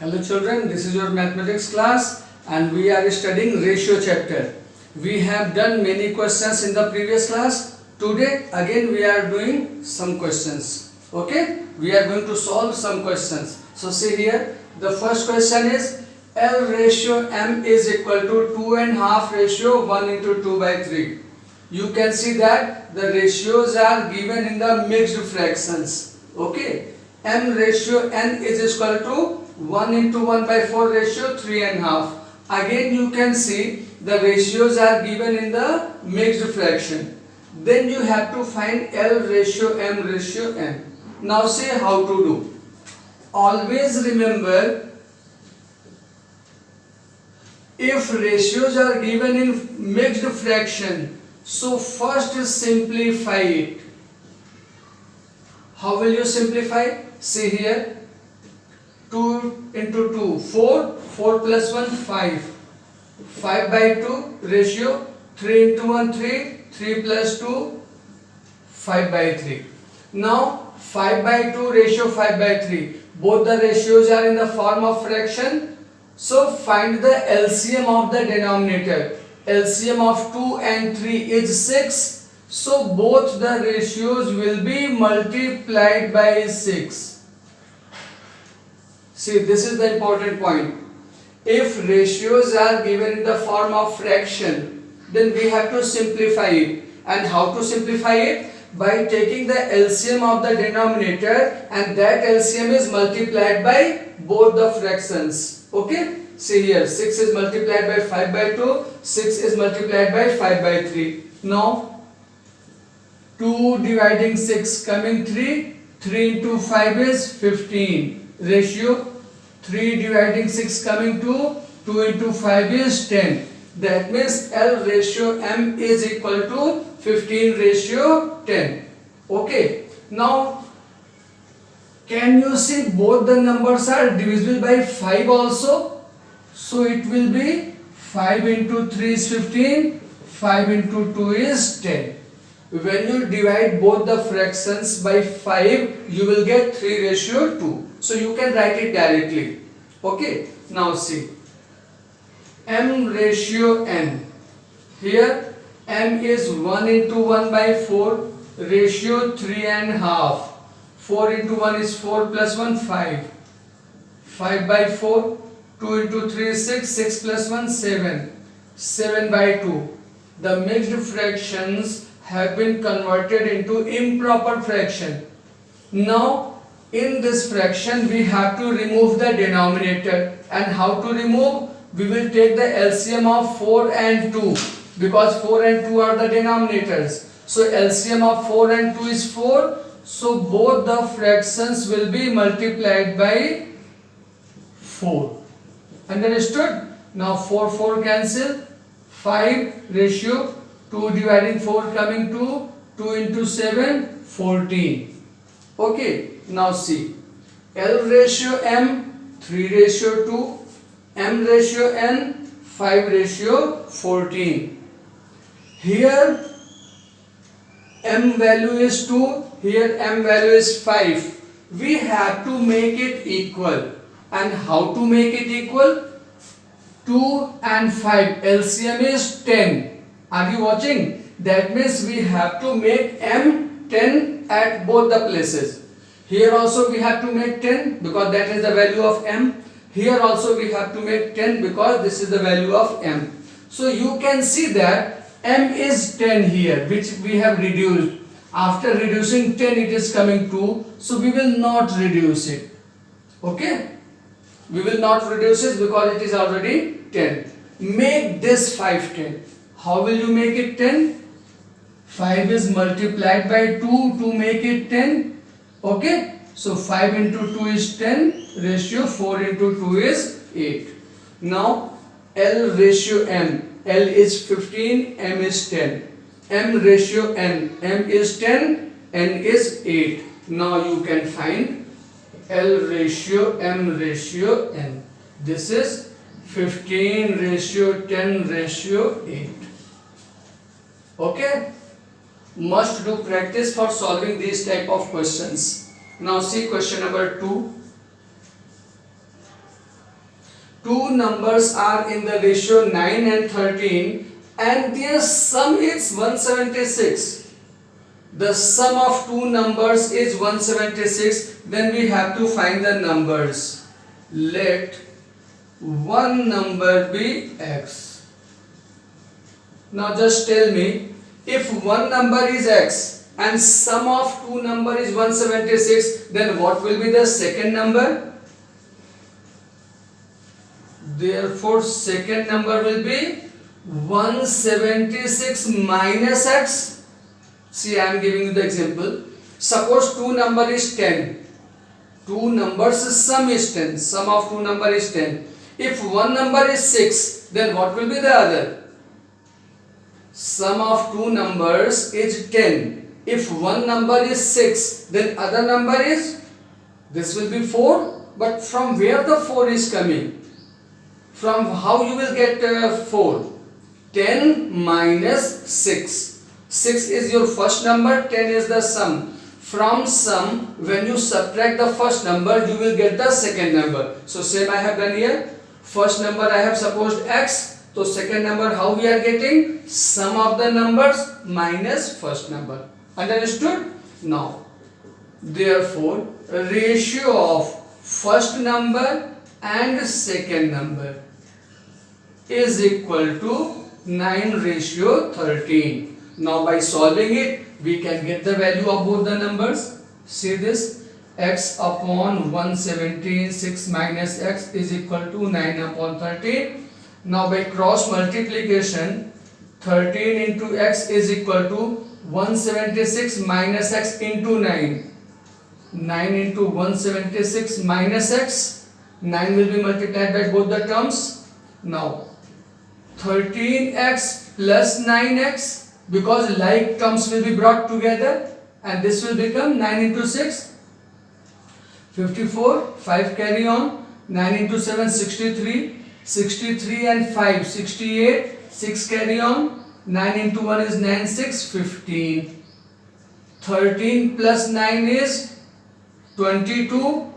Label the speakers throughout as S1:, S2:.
S1: Hello children, this is your mathematics class and we are studying ratio chapter. We have done many questions in the previous class. Today again we are doing some questions. Okay, we are going to solve some questions. So see here, the first question is L ratio M is equal to 2.5 ratio 1 into 2 by 3. You can see that the ratios are given in the mixed fractions. Okay, M ratio N is equal to 1 into 1 by 4 ratio 3.5. Again you can see the ratios are given in the mixed fraction. Then you have to find L ratio M ratio N. Now see how to do. Always remember, if ratios are given in mixed fraction, so first simplify it. How will you simplify? See here, 2 into 2, 4, 4 plus 1, 5. 5 by 2 ratio, 3 into 1, 3, 3 plus 2, 5 by 3. Now 5 by 2 ratio 5 by 3. Both the ratios are in the form of fraction. So find the LCM of the denominator. LCM of 2 and 3 is 6. So both the ratios will be multiplied by 6. See, this is the important point. If ratios are given in the form of fraction, then we have to simplify it. And how to simplify it? By taking the LCM of the denominator, and that LCM is multiplied by both the fractions. Okay? See here, 6 is multiplied by 5 by 2, 6 is multiplied by 5 by 3. Now, 2 dividing 6 coming 3, 3 into 5 is 15. Ratio 3 dividing 6 coming 2, 2 into 5 is 10. That means L ratio M is equal to 15 ratio 10. Okay. Now, can you see both the numbers are divisible by 5 also? So it will be 5 into 3 is 15, 5 into 2 is 10. When you divide both the fractions by 5, you will get 3 ratio 2. So you can write it directly. Okay. Now see. M ratio N. Here M is 1 into 1 by 4. Ratio 3.5. 4 into 1 is 4 plus 1 5. 5 by 4. 2 into 3 is 6. 6 plus 1 7. 7 by 2. The mixed fractions have been converted into improper fraction. Now in this fraction we have to remove the denominator. And how to remove? We will take the LCM of 4 and 2, because 4 and 2 are the denominators. So LCM of 4 and 2 is 4. So both the fractions will be multiplied by 4. Understood? Now 4 4 cancel. 5 ratio 2 dividing 4 coming 2. 2 into 7 14. Okay. Now see. L ratio M 3 ratio 2. M ratio N 5 ratio 14. Here M value is 2. Here M value is 5. We have to make it equal. And how to make it equal? 2 and 5. LCM is 10. Are you watching? That means we have to make M 10 at both the places. Here also we have to make 10 because that is the value of M. Here also we have to make 10 because this is the value of M. So you can see that M is 10 here, which we have reduced. After reducing 10 it is coming 2. So we will not reduce it. Okay? We will not reduce it because it is already 10. Make this 5 10. How will you make it 10? 5 is multiplied by 2 to make it 10. Okay? So 5 into 2 is 10. Ratio 4 into 2 is 8. Now L ratio M. L is 15. M is 10. M ratio N. M is 10. N is 8. Now you can find L ratio M ratio N. This is 15 ratio 10 ratio 8. Okay? Must do practice for solving these type of questions. Now see question number 2. two numbers are in the ratio 9 and 13 and their sum is 176. The sum of two numbers is 176, then we have to find the numbers. Let one number be x. Now just tell me, if one number is x and sum of two number is 176, then what will be the second number? Therefore second number will be 176 minus x. See, I am giving you the example. Suppose two number is 10. Two numbers sum is 10. Sum of two number is 10. If one number is 6, then what will be the other? Sum of two numbers is 10. If one number is 6, then other number is, this will be 4. But from where the 4 is coming? From how you will get 4? 10 minus 6. 6 is your first number, 10 is the sum. From sum, when you subtract the first number, you will get the second number. So same I have done here. First number I have supposed x. So second number how we are getting? Sum of the numbers minus first number. Understood? Now, therefore, ratio of first number and second number is equal to 9:13. Now by solving it, we can get the value of both the numbers. See this, x upon 117, 6 minus x is equal to 9 upon 13. Now by cross multiplication, 13 into x is equal to 176 minus x into 9. 9 into 176 minus x, 9 will be multiplied by both the terms. Now 13x plus 9x, because like terms will be brought together and this will become 9 into 6, 54, 5 carry on, 9 into 7, 63, 63 and 5, 68, 6 carry on, 9 into 1 is 9, 6, 15, 13 plus 9 is 22,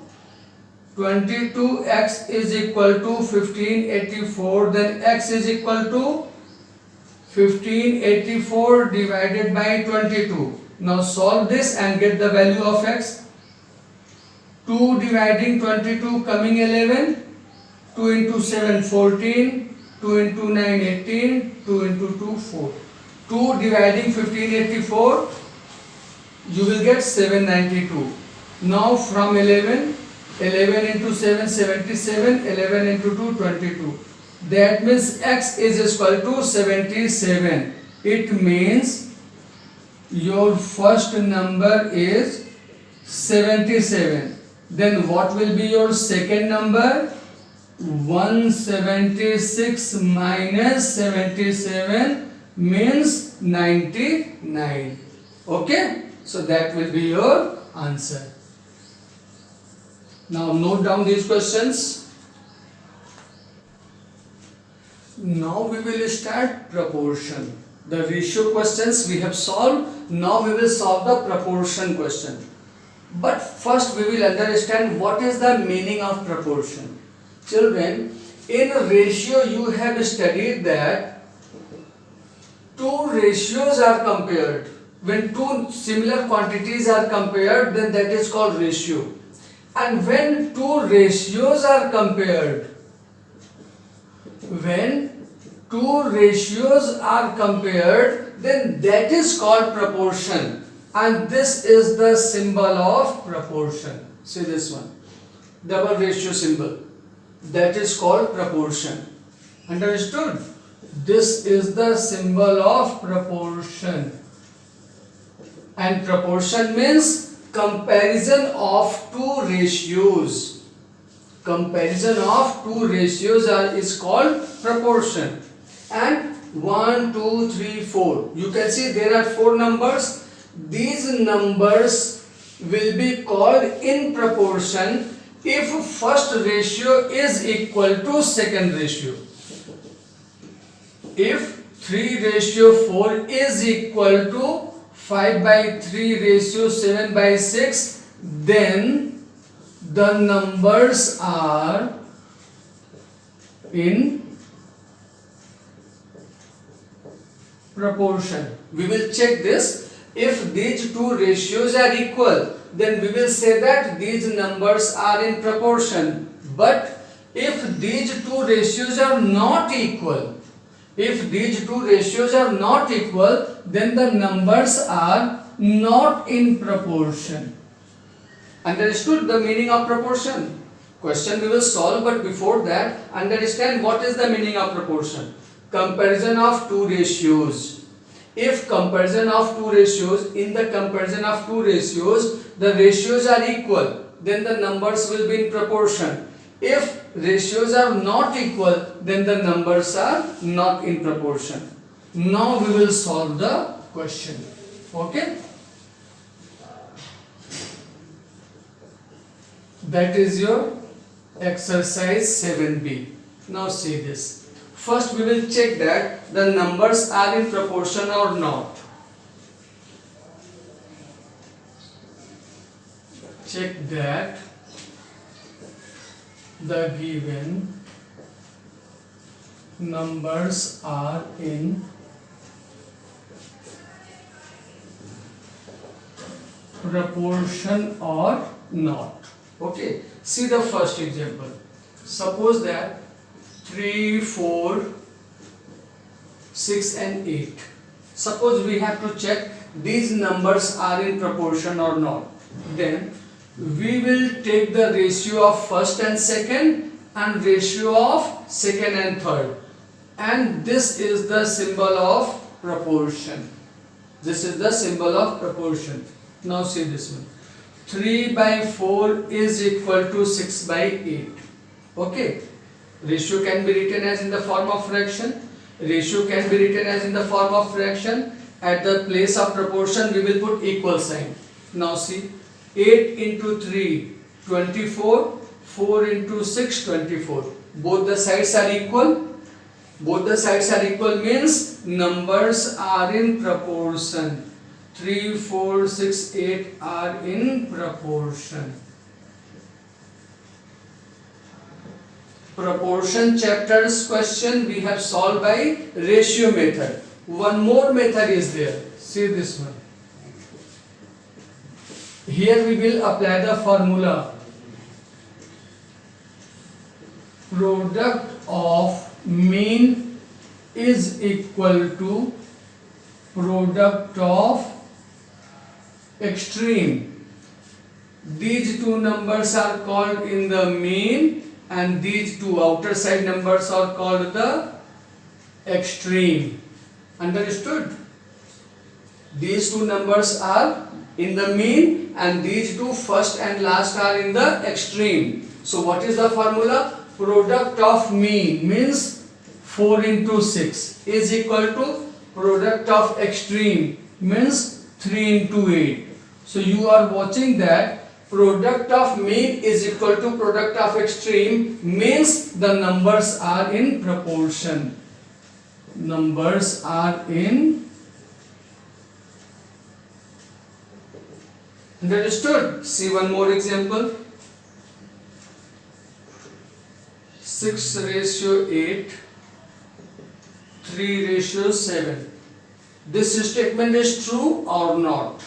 S1: 22x is equal to 1584, then x is equal to 1584 divided by 22. Now solve this and get the value of x. 2 dividing 22 coming 11, 2 into 7 14, 2 into 9 18, 2 into 2 4. 2 dividing 1584, you will get 792. Now from 11 into 7 77, 11 into 2 22. That means x is equal to 77. It means your first number is 77. Then what will be your second number? 176 minus 77 means 99. Okay? So that will be your answer. Now note down these questions. Now we will start proportion. The ratio questions we have solved. Now we will solve the proportion question. But first we will understand what is the meaning of proportion. Children, in ratio you have studied that two ratios are compared. When two similar quantities are compared, then that is called ratio. And when two ratios are compared, then that is called proportion. And this is the symbol of proportion. See this one, double ratio symbol. That is called proportion. Understood? This is the symbol of proportion. And proportion means comparison of two ratios. Comparison of two ratios is called proportion. And 1, 2, 3, 4. You can see there are 4 numbers. These numbers will be called in proportion if first ratio is equal to second ratio. If 3:4 is equal to 5/3:7/6, then the numbers are in proportion. We will check this. If these two ratios are equal, then we will say that these numbers are in proportion. But if these two ratios are not equal, then the numbers are not in proportion. Understood the meaning of proportion? Question we will solve, but before that, understand what is the meaning of proportion. Comparison of two ratios. If comparison of two ratios, in the comparison of two ratios, the ratios are equal, then the numbers will be in proportion. If ratios are not equal, then the numbers are not in proportion. Now we will solve the question. Okay? That is your exercise 7b. Now see this. First we will check that the numbers are in proportion or not. Check that the given numbers are in proportion or not. Okay, see the first example. Suppose that 3, 4, 6 and 8. Suppose we have to check these numbers are in proportion or not. Then we will take the ratio of first and second and ratio of second and third. And this is the symbol of proportion. This is the symbol of proportion. Now see this one. 3 by 4 is equal to 6 by 8. Okay. Ratio can be written as in the form of fraction. Ratio can be written as in the form of fraction. At the place of proportion we will put equal sign. Now see, 8 into 3, 24. 4 into 6, 24. Both the sides are equal. Both the sides are equal means numbers are in proportion. 3, 4, 6, 8 are in proportion. Proportion chapter's question we have solved by ratio method. One more method is there. See this one. Here we will apply the formula. Product of mean is equal to product of extreme. These two numbers are called in the mean and these two outer side numbers are called the extreme. Understood? These two numbers are in the mean and these two first and last are in the extreme. So what is the formula? Product of mean means 4 into 6 is equal to product of extreme means 3 into 8. So you are watching that product of mean is equal to product of extreme means the numbers are in proportion. Numbers are in. Understood? See one more example. 6 ratio 8, 3 ratio 7. This statement is true or not?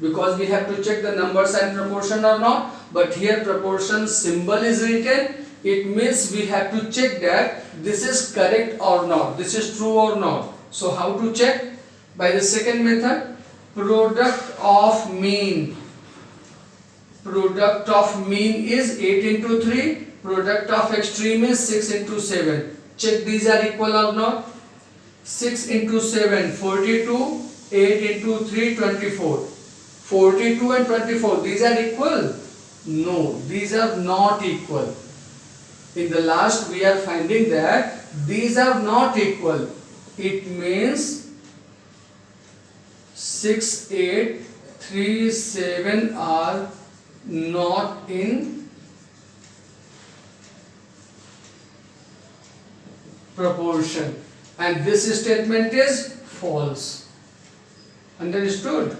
S1: Because we have to check the numbers and proportion or not. But here proportion symbol is written. It means we have to check that this is correct or not. This is true or not. So how to check? By the second method. Product of mean. Product of mean is 8 into 3. Product of extreme is 6 into 7. Check these are equal or not. 6 into 7, 42. 8 into 3, 24. 42 and 24, these are equal? No, these are not equal. In the last we are finding that these are not equal. It means 6, 8, 3, 7 are not in proportion. And this statement is false. Understood?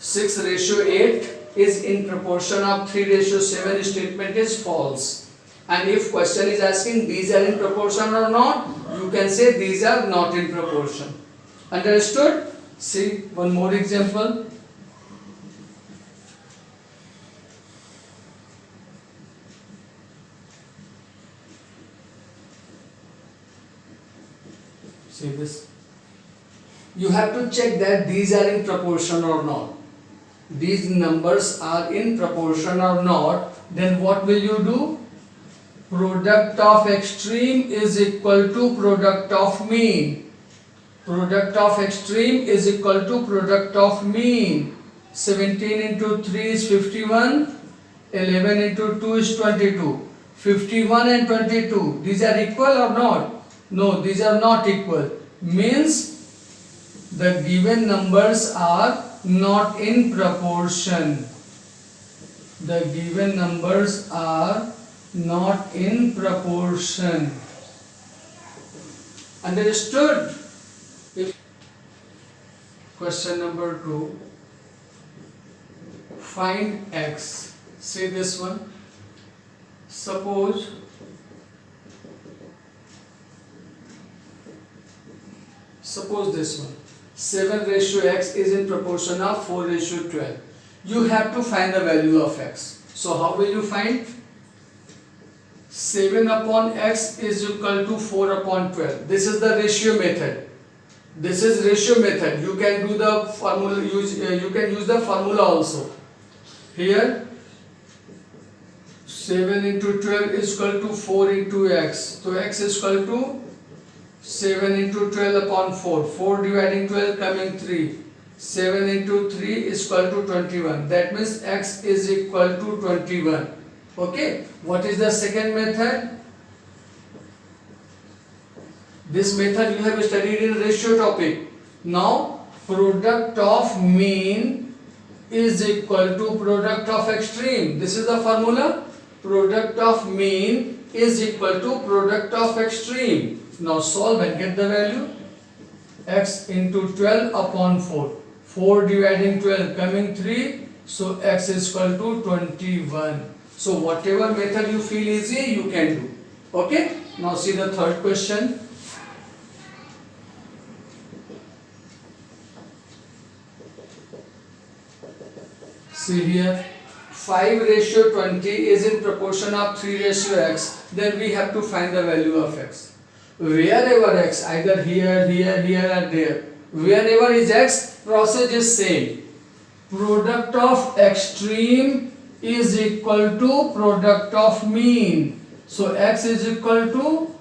S1: 6 ratio 8 is in proportion of 3 ratio 7 statement is false. And if question is asking these are in proportion or not, you can say these are not in proportion. Understood? See one more example. See this. You have to check that these are in proportion or not. These numbers are in proportion or not. Then what will you do? Product of extreme is equal to product of mean. Product of extreme is equal to product of mean. 17 into 3 is 51. 11 into 2 is 22. 51 and 22. These are equal or not? No, these are not equal. Means the given numbers are not in proportion. The given numbers are not in proportion. Understood? Question number 2. Find x. See this one. Suppose this one. 7 ratio x is in proportion of 4 ratio 12. You have to find the value of x. So how will you find? 7 upon x is equal to 4 upon 12. This is the ratio method. This is ratio method. You can do the formula. You can use the formula also. Here 7 into 12 is equal to 4 into x. So x is equal to 7 into 12 upon 4. 4 dividing 12 coming 3. 7 into 3 is equal to 21. That means x is equal to 21. Okay. What is the second method? This method you have studied in ratio topic. Now product of mean is equal to product of extreme. This is the formula. Product of mean is equal to product of extreme. Now solve and get the value. X into 12 upon 4. 4 dividing 12 coming 3. So x is equal to 21. So whatever method you feel easy, you can do. Okay. Now see the third question. See here. 5 ratio 20 is in proportion of 3 ratio x. Then we have to find the value of x. Wherever x, either here, here, here or there, wherever is x, process is same. Product of extreme is equal to product of mean. So x is equal to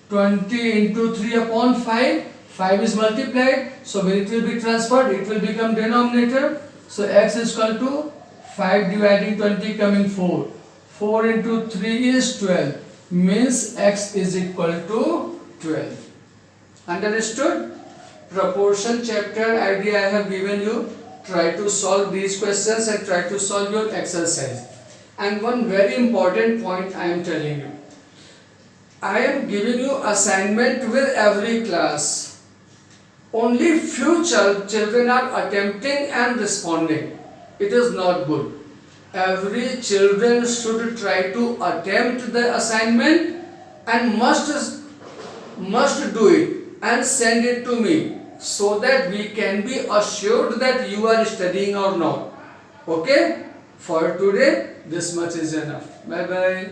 S1: 20 into 3 upon 5. 5 is multiplied. So when it will be transferred, it will become denominator. So x is equal to 5 dividing 20 coming 4. 4 into 3 is 12. Means x is equal to 12. Understood? Proportion chapter idea I have given you. Try to solve these questions and try to solve your exercise. And one very important point I am telling you. I am giving you assignment with every class. Only few children are attempting and responding. It is not good. Every children should try to attempt the assignment and must do it and send it to me so that we can be assured that you are studying or not. Okay? For today, this much is enough. Bye bye.